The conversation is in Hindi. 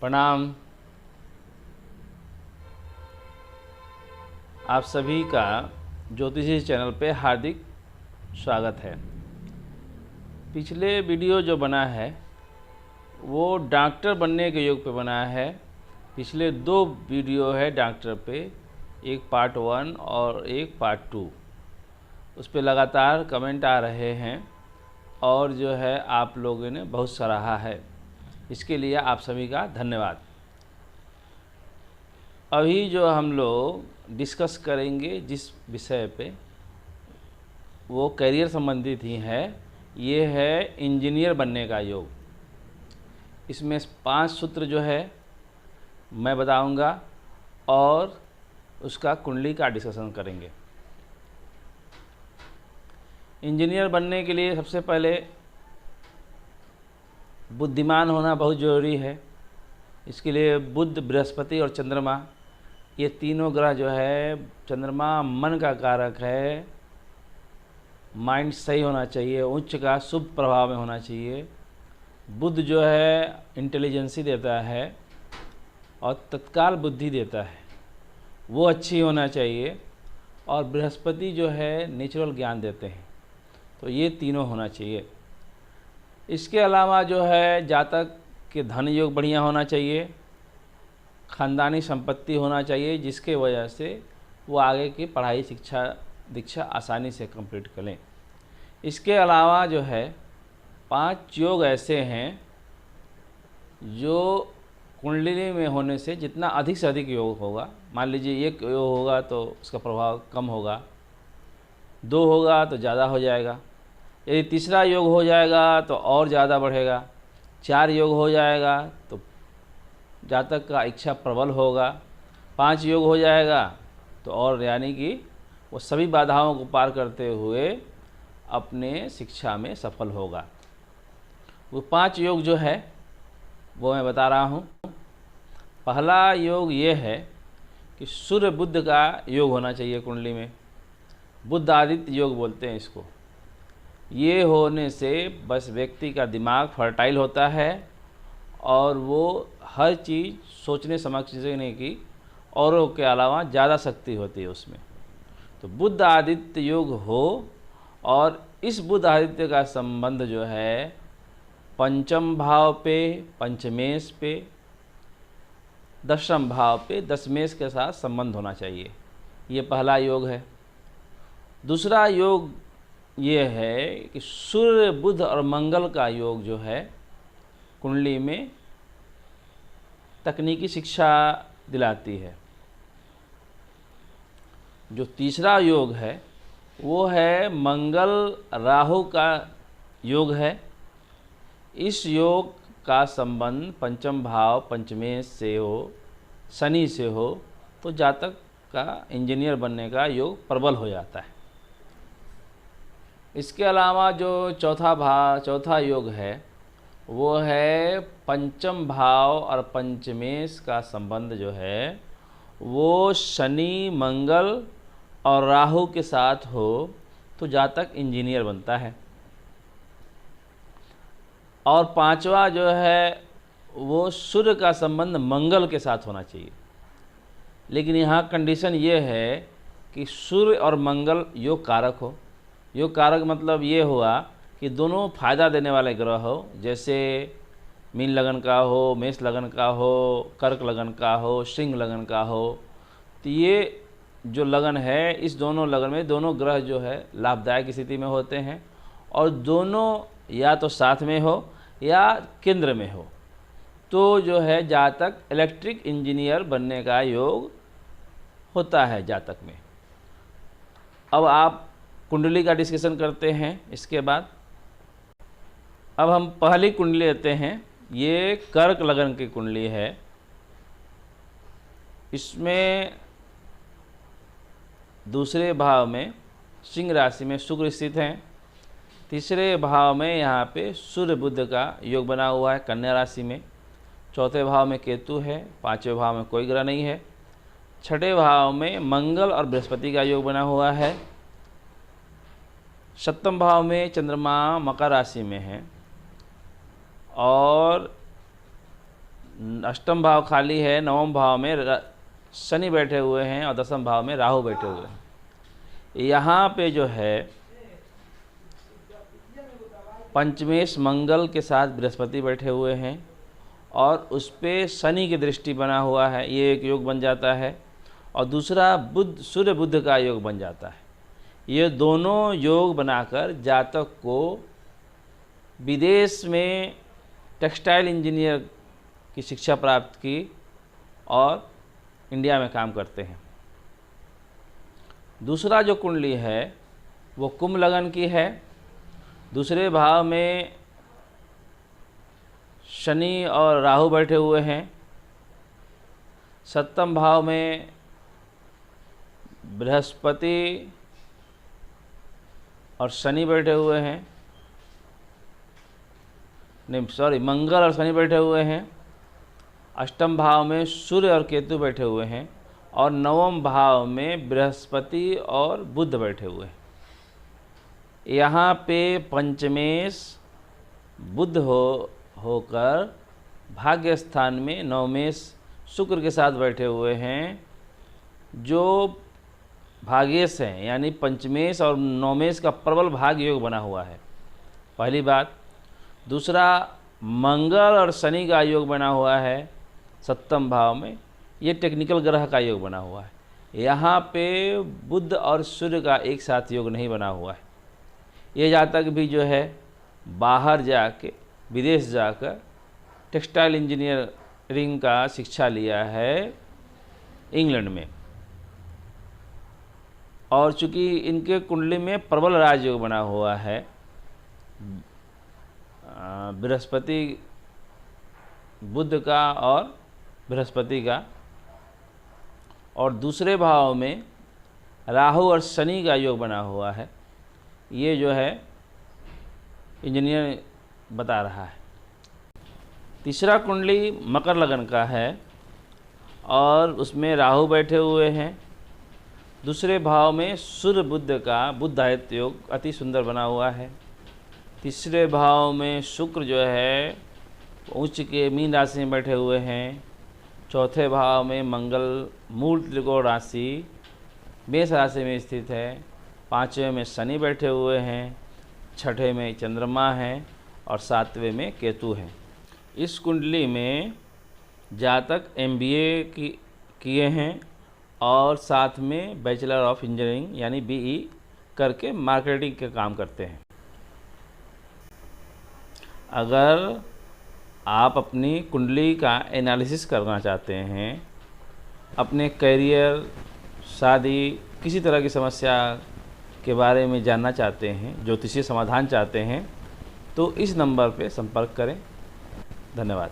प्रणाम। आप सभी का ज्योतिषी चैनल पे हार्दिक स्वागत है। पिछले वीडियो जो बना है वो डॉक्टर बनने के योग पे बना है। पिछले 2 वीडियो है डॉक्टर पे, एक पार्ट 1 और एक पार्ट 2। उस पे लगातार कमेंट आ रहे हैं और जो है आप लोगों ने बहुत सराहा है, इसके लिए आप सभी का धन्यवाद। अभी जो हम लोग डिस्कस करेंगे जिस विषय पे, वो करियर संबंधित ही है। ये है इंजीनियर बनने का योग। इसमें 5 सूत्र जो है मैं बताऊंगा और उसका कुंडली का डिस्कशन करेंगे। इंजीनियर बनने के लिए सबसे पहले बुद्धिमान होना बहुत ज़रूरी है। इसके लिए बुध, बृहस्पति और चंद्रमा, ये तीनों ग्रह जो है, चंद्रमा मन का कारक है, माइंड सही होना चाहिए, उच्च का शुभ प्रभाव में होना चाहिए। बुध जो है इंटेलिजेंसी देता है और तत्काल बुद्धि देता है, वो अच्छी होना चाहिए। और बृहस्पति जो है नेचुरल ज्ञान देते हैं, तो ये तीनों होना चाहिए। इसके अलावा जो है जातक के धन योग बढ़िया होना चाहिए, ख़ानदानी संपत्ति होना चाहिए, जिसके वजह से वो आगे की पढ़ाई शिक्षा दीक्षा आसानी से कंप्लीट करें। इसके अलावा जो है 5 योग ऐसे हैं जो कुंडली में होने से जितना अधिक से अधिक योग होगा, मान लीजिए 1 योग होगा तो उसका प्रभाव कम होगा, 2 होगा तो ज़्यादा हो जाएगा, यदि तीसरा योग हो जाएगा तो और ज़्यादा बढ़ेगा, 4 योग हो जाएगा तो जातक का इच्छा प्रबल होगा, 5 योग हो जाएगा तो और यानी कि वो सभी बाधाओं को पार करते हुए अपने शिक्षा में सफल होगा। वो 5 योग जो है वो मैं बता रहा हूँ। पहला योग ये है कि सूर्य बुध का योग होना चाहिए कुंडली में। बुध आदित्य योग बोलते हैं इसको। ये होने से बस व्यक्ति का दिमाग फर्टाइल होता है और वो हर चीज़ सोचने समझने की औरों के अलावा ज़्यादा शक्ति होती है उसमें। तो बुध आदित्य योग हो, और इस बुध आदित्य का संबंध जो है पंचम भाव पे, पंचमेश पे, दशम भाव पे, दशमेश के साथ संबंध होना चाहिए। ये पहला योग है। दूसरा योग ये है कि सूर्य, बुध और मंगल का योग जो है कुंडली में तकनीकी शिक्षा दिलाती है। जो तीसरा योग है वो है मंगल राहु का योग है। इस योग का संबंध पंचम भाव पंचमेश से हो, शनि से हो, तो जातक का इंजीनियर बनने का योग प्रबल हो जाता है। इसके अलावा जो चौथा योग है वो है पंचम भाव और पंचमेश का संबंध जो है वो शनि, मंगल और राहु के साथ हो तो जातक इंजीनियर बनता है। और 5वां जो है वो सूर्य का संबंध मंगल के साथ होना चाहिए। लेकिन यहाँ कंडीशन ये है कि सूर्य और मंगल योग कारक हो। योग कारक मतलब ये हुआ कि दोनों फायदा देने वाले ग्रह हो, जैसे मीन लगन का हो, मेष लगन का हो, कर्क लगन का हो, सिंह लगन का हो। तो ये जो लगन है, इस दोनों लगन में दोनों ग्रह जो है लाभदायक स्थिति में होते हैं, और दोनों या तो साथ में हो या केंद्र में हो, तो जो है जातक इलेक्ट्रिक इंजीनियर बनने का योग होता है जातक में। अब आप कुंडली का डिस्कशन करते हैं। इसके बाद अब हम पहली कुंडली लेते हैं। ये कर्क लगन की कुंडली है। इसमें दूसरे भाव में सिंह राशि में शुक्र स्थित हैं। तीसरे भाव में यहाँ पे सूर्य बुध का योग बना हुआ है कन्या राशि में। चौथे भाव में केतु है। 5वें भाव में कोई ग्रह नहीं है। 6ठे भाव में मंगल और बृहस्पति का योग बना हुआ है। 7वें भाव में चंद्रमा मकर राशि में है, और अष्टम भाव खाली है, नवम भाव में शनि बैठे हुए हैं और दसम भाव में राहु बैठे हुए हैं। यहाँ पे जो है पंचमेश मंगल के साथ बृहस्पति बैठे हुए हैं और उस पर शनि की दृष्टि बना हुआ है, ये एक योग बन जाता है। और दूसरा बुध, सूर्य बुध का योग बन जाता है। ये दोनों योग बनाकर जातक को विदेश में टेक्सटाइल इंजीनियर की शिक्षा प्राप्त की और इंडिया में काम करते हैं। दूसरा जो कुंडली है वो कुंभ लगन की है। दूसरे भाव में शनि और राहु बैठे हुए हैं। सप्तम भाव में बृहस्पति और शनि बैठे हुए हैं, नहीं सॉरी, मंगल और शनि बैठे हुए हैं। अष्टम भाव में सूर्य और केतु बैठे हुए हैं और नवम भाव में बृहस्पति और बुध बैठे हुए हैं। यहाँ पे पंचमेश बुध होकर भाग्य स्थान में नवमेश शुक्र के साथ बैठे हुए हैं, जो भाग्येश हैं, यानी पंचमेश और नवमेश का प्रबल भाग्य योग बना हुआ है, पहली बात। दूसरा, मंगल और शनि का योग बना हुआ है सप्तम भाव में, ये टेक्निकल ग्रह का योग बना हुआ है। यहाँ पे बुध और सूर्य का एक साथ योग नहीं बना हुआ है। ये जातक भी जो है बाहर जाके, विदेश जाकर टेक्सटाइल इंजीनियरिंग का शिक्षा लिया है इंग्लैंड में, और चूँकि इनके कुंडली में प्रबल राजयोग बना हुआ है बृहस्पति, बुध का और बृहस्पति का, और दूसरे भाव में राहु और शनि का योग बना हुआ है, ये जो है इंजीनियर बता रहा है। तीसरा कुंडली मकर लगन का है और उसमें राहु बैठे हुए हैं। दूसरे भाव में सूर्य बुध का बुधादित्य योग अति सुंदर बना हुआ है। तीसरे भाव में शुक्र जो है उच्च के मीन राशि में बैठे हुए हैं। चौथे भाव में मंगल मूल त्रिकोण राशि मेष राशि में स्थित है। पाँचवें में शनि बैठे हुए हैं। छठे में चंद्रमा है और सातवें में केतु हैं। इस कुंडली में जातक MBA किए हैं और साथ में बैचलर ऑफ इंजीनियरिंग यानी BE करके मार्केटिंग का काम करते हैं। अगर आप अपनी कुंडली का एनालिसिस करना चाहते हैं, अपने करियर, शादी, किसी तरह की समस्या के बारे में जानना चाहते हैं, ज्योतिषीय समाधान चाहते हैं, तो इस नंबर पे संपर्क करें। धन्यवाद।